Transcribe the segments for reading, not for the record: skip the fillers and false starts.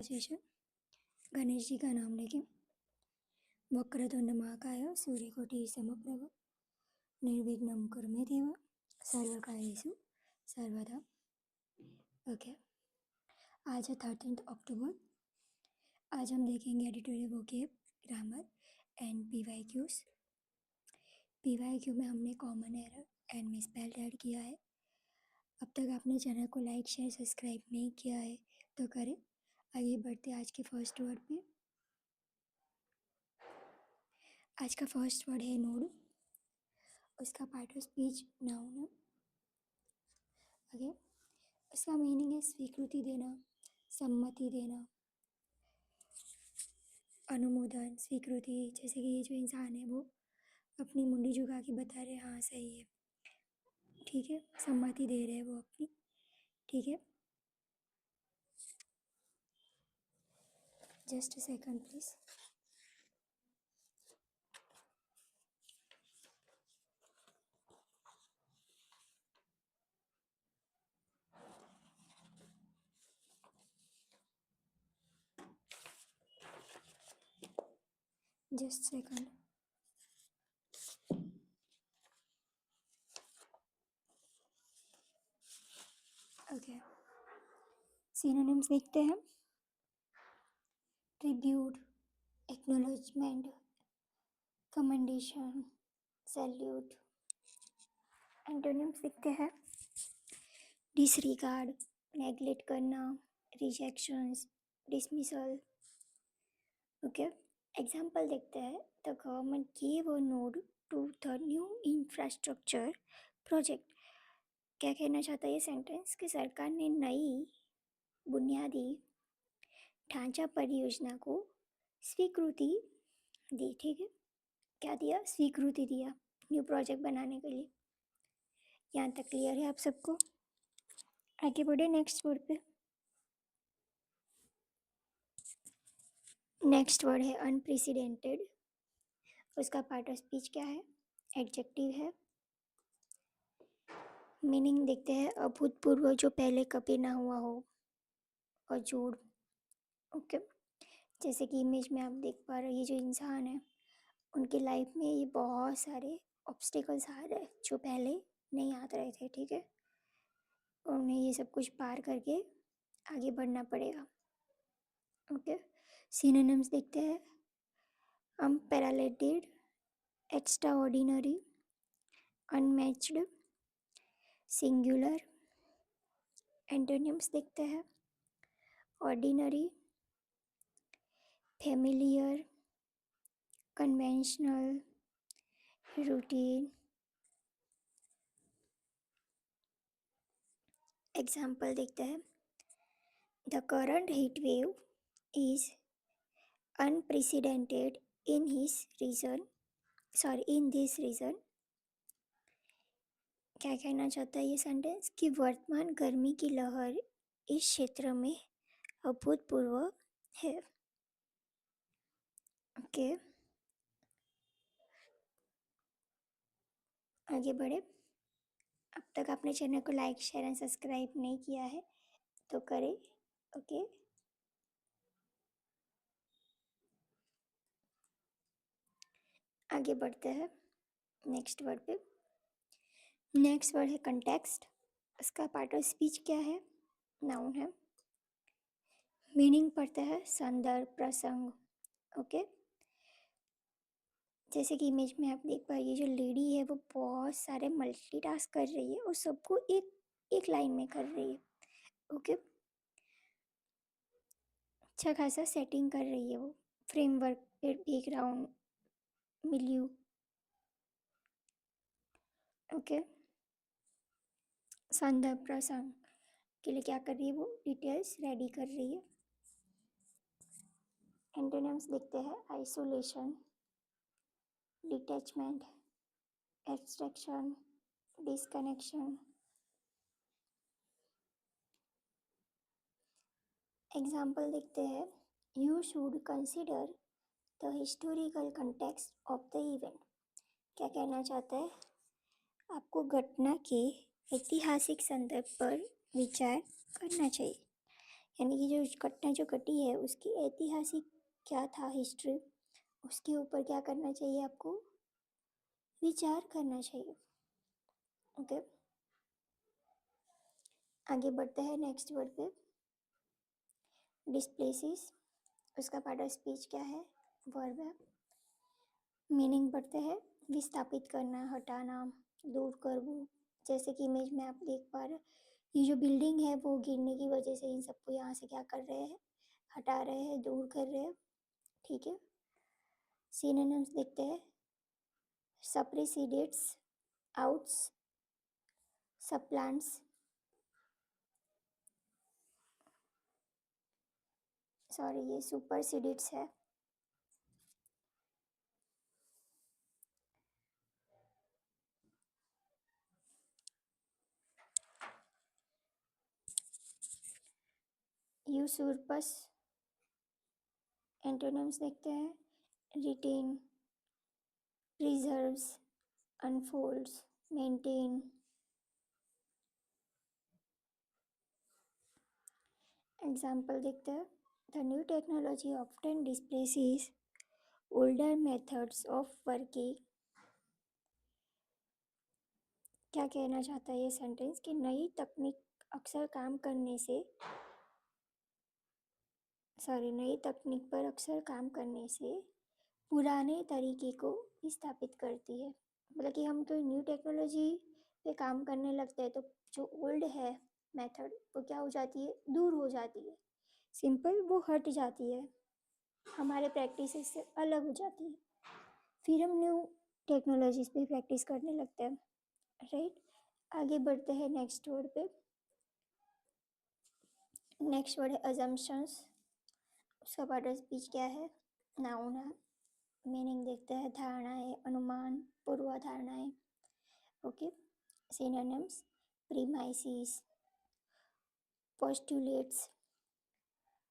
Session Ganesh ji का नाम लेके वक्रतुंड महाकाय सूर्यकोटि समप्रभ निर्विघ्नं कुरु मे देव सर्वकार्येषु सर्वदा। ओके, आज है 13 अक्टूबर। आज हम देखेंगे editorial vocab, grammar and PYQs. PYQ में हमने common error and misspelled add किया है। अब तक आपने चैनल को लाइक शेयर सब्सक्राइब नहीं किया है तो करें। आगे बढ़ते आज के फर्स्ट वर्ड पे। आज का फर्स्ट वर्ड है नोड। उसका पार्ट ऑफ स्पीच नाउन है। ओके, उसका मीनिंग है स्वीकृति देना, सम्मति देना, अनुमोदन, स्वीकृति। जैसे कि ये जो इंसान है वो अपनी मुंडी झुका के बता रहे हाँ सही है, ठीक है, सम्मति दे रहे हैं वो अपनी, ठीक है। Just a second please. Just second. Okay, synonyms देखते हैं। Tribute, acknowledgement, commendation, salute. Antonyms देखते हैं। डिसरिगार्ड, नेग्लेक्ट करना, रिजेक्शंस, डिसमिसल। ओके, एग्जाम्पल देखते हैं। The government give a nod to the new infrastructure project. क्या कहना चाहता है ये सेंटेंस कि सरकार ने नई बुनियादी ढांचा परियोजना को स्वीकृति दी, ठीक है। क्या दिया? स्वीकृति दिया न्यू प्रोजेक्ट बनाने के लिए। यहाँ तक क्लियर है आप सबको? आगे बढ़े नेक्स्ट वर्ड पे। नेक्स्ट वर्ड है अनप्रेसिडेंटेड। उसका पार्ट ऑफ स्पीच क्या है? एडजेक्टिव है। मीनिंग देखते हैं अभूतपूर्व, जो पहले कभी ना हुआ हो, और जोड़। ओके, जैसे कि इमेज में आप देख पा रहे हैं ये जो इंसान है उनकी लाइफ में ये बहुत सारे ऑब्स्टिकल्स आ रहे हैं जो पहले नहीं आ रहे थे, ठीक है। उन्हें ये सब कुछ पार करके आगे बढ़ना पड़ेगा। ओके, सिनोनिम्स देखते हैं। Unparalleled, extraordinary, unmatched, singular. Antonyms देखते हैं। Ordinary, familiar, conventional, routine. Example देखते हैं। The current heat wave is unprecedented in this region. क्या कहना चाहता है ये सेंटेंस कि वर्तमान गर्मी की लहर इस क्षेत्र में अभूतपूर्व है। ओके, आगे बढ़े। अब तक आपने चैनल को लाइक शेयर एंड सब्सक्राइब नहीं किया है तो करें। ओके, आगे बढ़ते हैं नेक्स्ट वर्ड पे। नेक्स्ट वर्ड है कंटेक्स्ट। इसका पार्ट ऑफ स्पीच क्या है? नाउन है। मीनिंग पढ़ते हैं संदर्भ, प्रसंग। ओके, जैसे कि इमेज में आप देख पा रहे, ये जो लेडी है वो बहुत सारे मल्टीटास्क कर रही है और सबको एक एक लाइन में कर रही है। ओके, अच्छा खासा सेटिंग कर रही है वो, फ्रेमवर्क, बैकग्राउंड, मिल्यू। ओके, संदर्भ प्रसंग के लिए क्या कर रही है वो? डिटेल्स रेडी कर रही है। एंटोनिम्स देखते हैं। Isolation, detachment, abstraction, disconnection. Example देखते हैं। You should consider the historical context of the event. क्या कहना चाहता है? आपको घटना के ऐतिहासिक संदर्भ पर विचार करना चाहिए। यानी कि जो घटना जो घटी है उसकी ऐतिहासिक क्या था हिस्ट्री, उसके ऊपर क्या करना चाहिए आपको, विचार करना चाहिए। ओके, आगे बढ़ते हैं नेक्स्ट वर्ड पे। डिस्प्लेसिस, उसका पार्ट ऑफ स्पीच क्या है, वर्ब है। मीनिंग पढ़ते हैं, विस्थापित करना, हटाना, दूर करना। जैसे कि इमेज में आप देख पा रहे हैं, ये जो बिल्डिंग है वो गिरने की वजह से इन सबको यहाँ से क्या कर रहे हैं, हटा रहे हैं, दूर कर रहे हैं। ठीक है, सिनोनिम्स देखते हैं। सप्रेसिडेट्स, आउट्स, सप्लांट्स, सॉरी ये सुपरसीडिट्स है। यूसुर्पस, एंटोनिम्स देखते हैं। Retain, preserves, unfolds, maintain. Example देखते हैं। The new technology often displaces older methods of working. क्या कहना चाहता है ये सेंटेंस कि नई तकनीक अक्सर काम करने से, सॉरी नई तकनीक पर अक्सर काम करने से पुराने तरीके को स्थापित करती है। मतलब कि हम तो न्यू टेक्नोलॉजी पे काम करने लगते हैं तो जो ओल्ड है मेथड वो क्या हो जाती है, दूर हो जाती है, सिंपल वो हट जाती है, हमारे प्रैक्टिस से अलग हो जाती है, फिर हम न्यू टेक्नोलॉजीज पे प्रैक्टिस करने लगते हैं। राइट, आगे बढ़ते हैं नेक्स्ट वर्ड पे। नेक्स्ट वर्ड है अजम्पशंस, उसका पार्ट ऑफ स्पीच क्या है, नाउन है। मीनिंग देखते हैं, धारणाएं, अनुमान, पूर्वाधारणाएं। Okay, synonyms, premises, postulates,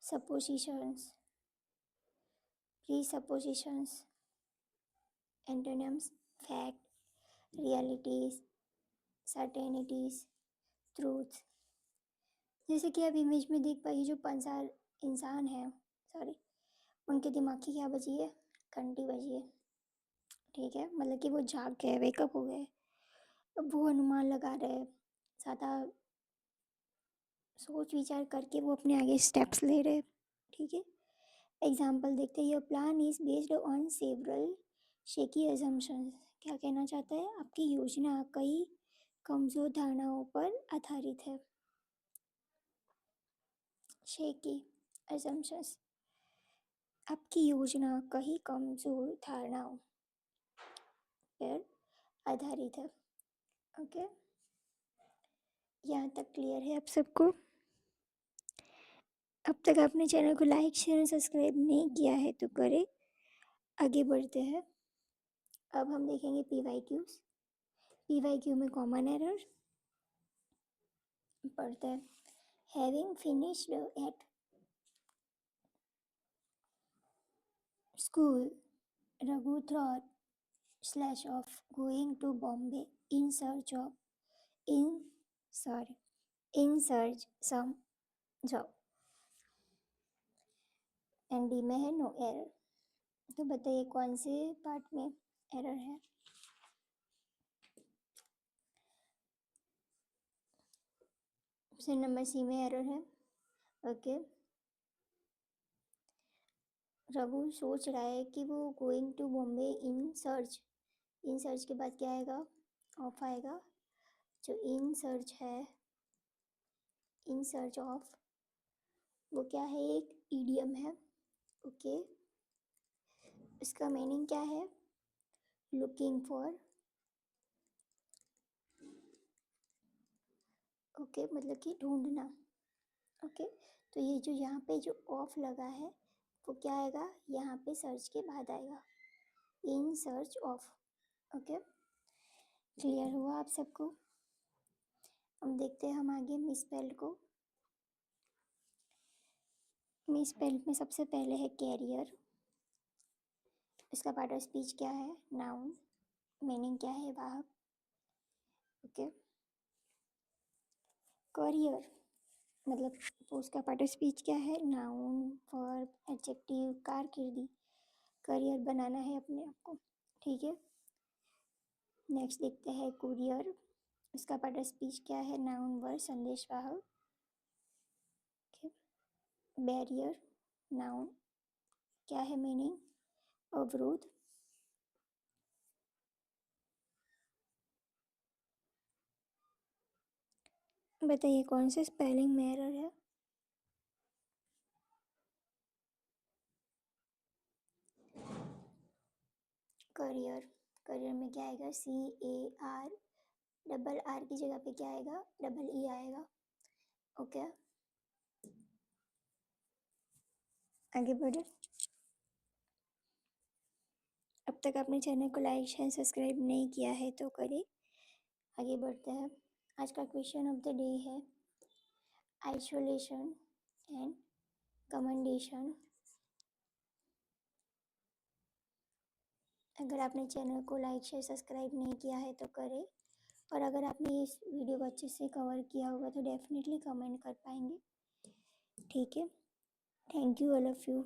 suppositions, presuppositions. Antonyms, fact, realities, certainties, truth. जैसे कि आप इमेज में देख पाइए, जो 5 साल इंसान है, सॉरी उनके दिमाग की क्या बची है, घंटी बजी है। ठीक है, मतलब कि वो जाग गए, वेकअप हो गए, अब वो अनुमान लगा रहे हैं, ज़्यादा सोच विचार करके वो अपने आगे स्टेप्स ले रहे हैं। ठीक है, एग्जाम्पल देखते हैं। Your plan is based on several shaky assumptions. क्या कहना चाहता है, आपकी योजना कई कमजोर धारणाओं पर आधारित है। शेकी अजम्पशंस, आपकी योजना कई कमजोर धारणाओं पर आधारित है। ओके, यहाँ तक क्लियर है आप सबको। अब तक आपने चैनल को लाइक शेयर और सब्सक्राइब नहीं किया है तो करें। आगे बढ़ते हैं, अब हम देखेंगे PYQs। PYQ में कॉमन एरर पढ़ते हैं। Having finished at school, Raghu thought slash of going to Bombay in search of in search some job। एनडी में है नो एरर। तो बताइए कौन से पार्ट में एरर है। ऑप्शन नंबर सी में एरर है। ओके, रघु सोच रहा है कि वो going to Bombay in search के बाद क्या आएगा, ऑफ आएगा। जो इन सर्च है, इन सर्च ऑफ, वो क्या है, एक ईडियम है। ओके, इसका मीनिंग क्या है, लुकिंग फॉर। ओके, मतलब कि ढूंढना। ओके, तो ये जो यहाँ पे जो ऑफ लगा है वो क्या आएगा, यहाँ पे सर्च के बाद आएगा, in search of. Okay, clear हुआ आप सबको। अब देखते हैं हम आगे मिसस्पेल्ड को। मिसस्पेल्ड में सबसे पहले है कैरियर। इसका पार्ट ऑफ स्पीच क्या है, नाउन। मीनिंग क्या है, वाहक। ओके, करियर, मतलब उसका पार्ट ऑफ स्पीच क्या है, नाउन, वर्ब, एडजेक्टिव, कारकिर्दी, करियर बनाना है अपने आप को, ठीक है। नेक्स्ट देखते हैं कुरियर, उसका पार्ट ऑफ स्पीच क्या है, नाउन, वर्ब, संदेशवाहक, बैरियर, नाउन, क्या है मीनिंग, अवरोध। बताइए कौन सा स्पेलिंग में एरर है। करियर, करियर में क्या आएगा, CAR, डबल आर की जगह पे क्या आएगा, डबल ई आएगा। ओके, आगे बढ़े। अब तक आपने चैनल को लाइक शेयर सब्सक्राइब नहीं किया है तो करें। आगे बढ़ते हैं। आज का क्वेश्चन ऑफ द डे है आइसोलेशन एंड कमेंडेशन। अगर आपने चैनल को लाइक शेयर सब्सक्राइब नहीं किया है तो करें, और अगर आपने इस वीडियो को अच्छे से कवर किया होगा तो डेफिनेटली कमेंट कर पाएंगे, ठीक है। Thank you all of you.